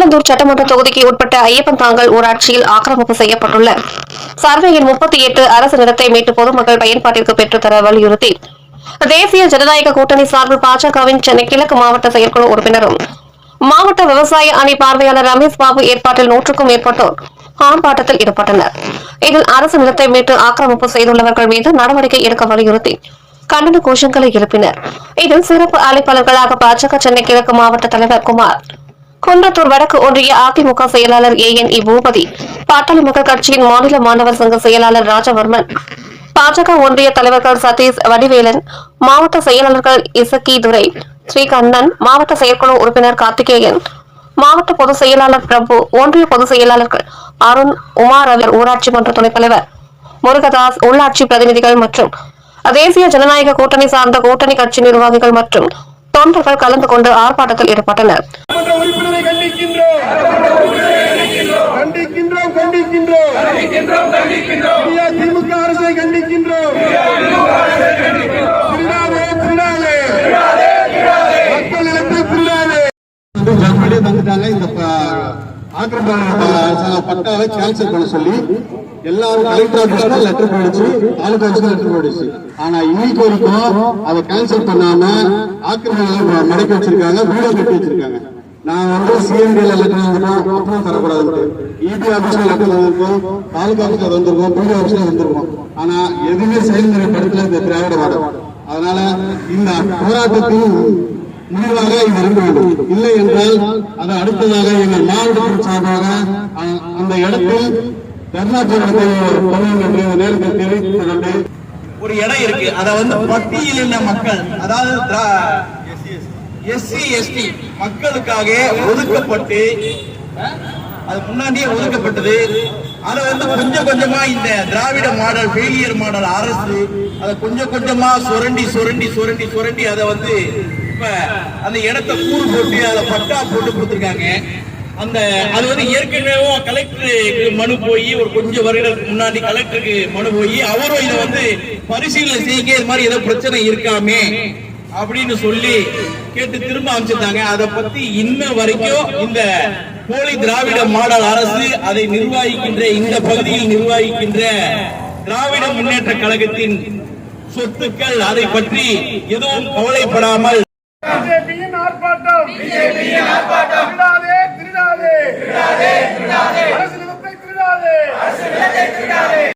திருச்செந்தூர் சட்டமன்ற தொகுதிக்கு உட்பட்ட ஐயப்பன் தாங்கல் ஊராட்சியில் ஆக்கிரமிப்பு செய்யப்பட்டுள்ள சர்வேயின் 38 அரசு நிலத்தை மீட்டு பொதுமக்கள் பயன்பாட்டிற்கு பெற்றுத்தர வலியுறுத்தி தேசிய ஜனநாயக கூட்டணி சார்பில் பாஜகவின் சென்னை கிழக்கு மாவட்ட செயற்குழு உறுப்பினரும் மாவட்ட விவசாய அணி பார்வையாளர் ரமேஷ் பாபு ஏற்பாட்டில் 100க்கும் மேற்பட்டோர் ஆர்ப்பாட்டத்தில் ஈடுபட்டனர். இதில் அரசு நிலத்தை மீட்டு ஆக்கிரமிப்பு செய்துள்ளவர்கள் மீது நடவடிக்கை எடுக்க வலியுறுத்தி கண்டன கோஷங்களை எழுப்பினர். இதில் சிறப்பு அழைப்பாளர்களாக பாஜக சென்னை கிழக்கு மாவட்ட தலைவர் குமார், குன்றத்தூர் வடக்கு ஒன்றிய அதிமுக செயலாளர் ANE பூபதி, பாட்டாளி மக்கள் கட்சியின் மாநில மாணவர் சங்க செயலாளர் ராஜவர்மன், பாஜக ஒன்றிய தலைவர்கள் சதீஷ், வடிவேலன், மாவட்ட செயலாளர்கள் இசக்கி துரை, ஸ்ரீகண்ணன், மாவட்ட செயற்குழு உறுப்பினர் கார்த்திகேயன், மாவட்ட பொதுச் செயலாளர் பிரபு, ஒன்றிய பொதுச் செயலாளர்கள் அருண், உமாரவி, ஊராட்சி மன்ற துணைத் தலைவர் முருகதாஸ், உள்ளாட்சி பிரதிநிதிகள் மற்றும் தேசிய ஜனநாயக கூட்டணி சார்ந்த கூட்டணி கட்சி நிர்வாகிகள் மற்றும் தொண்டர்கள் கலந்து கொண்டு ஆர்ப்பாட்டத்தில் ஈடுபட்டனர். பட்டாவை கேன்சல் பண்ண சொல்லி எல்லாரும் கலெக்டர் ஆபீஸ்ல லெட்டர் போயிடுச்சு, தாலுகா ஆபீஸ்ல லெட்டர் போயிடுச்சு. ஆனா இன்னைக்கு வரைக்கும் அதை கேன்சல் பண்ணாம ஆக்கிரமிப்பு மடக்கி வச்சிருக்காங்க, வீடியோ கட்டி வச்சிருக்காங்க. நான் சிஎம்டில லெட்டர் வந்துட்டோம், அப்புறம் தரக்கூடாது. EB ஆபீஸ்ல லெட்டர் வந்திருக்கோம், தாலுகா ஆபீஸ்ல வந்திருக்கோம், வீடியோ ஆபீஸ்ல வந்திருக்கோம். ஆனா எதுவுமே செயல்முறைப்படுத்தல இந்த திராவிட மாடல். அதனால இந்த போராட்டத்தின் முடிவாக இது இருக்க வேண்டும். இல்லை என்றால் அது அடுத்ததாக எங்கள் மாவட்டத்தின் சார்பாக அந்த இடத்தில் தர்ணா என்று நேரத்தில் தெரிவித்து ஒரு இடம் இருக்கு. அத பட்டியலின மக்கள், அதாவது SC ST மக்களுக்காக ஒதுக்கப்பட்டு, அது முன்னாடியே ஒதுக்கப்பட்டது. அதை கொஞ்சம் கொஞ்சமா இந்த திராவிட மாடல், ஃபெயிலியர் மாடல் அரசு அதை கொஞ்சம் கொஞ்சமா சுரண்டி சுரண்டி சுரண்டி சுரண்டி அதை இப்ப அந்த இடத்தை கூறு போட்டு அதை பட்டா போட்டு கொடுத்துருக்காங்க. அது ஏற்கனவே கலெக்டருக்கு மனு போய் ஒரு கொஞ்சம் வருடத்துக்கு முன்னாடி கலெக்டருக்கு மனு போய் அவரும் இதை பரிசீலனை செய்ய இது மாதிரி ஏதோ பிரச்சனை இருக்காமே அப்படின்னு சொல்லி கேட்டு திரும்ப அமைச்சிருந்தாங்க. அதை பத்தி இன்ன வரைக்கும் இந்த போலி திராவிட மாடல் அரசு அதை நிர்வகிக்கின்ற, இந்த பகுதியில் நிர்வகிக்கின்ற திராவிட முன்னேற்ற கழகத்தின் சொத்துக்கள் அதை பற்றி எதுவும் கவலைப்படாமல்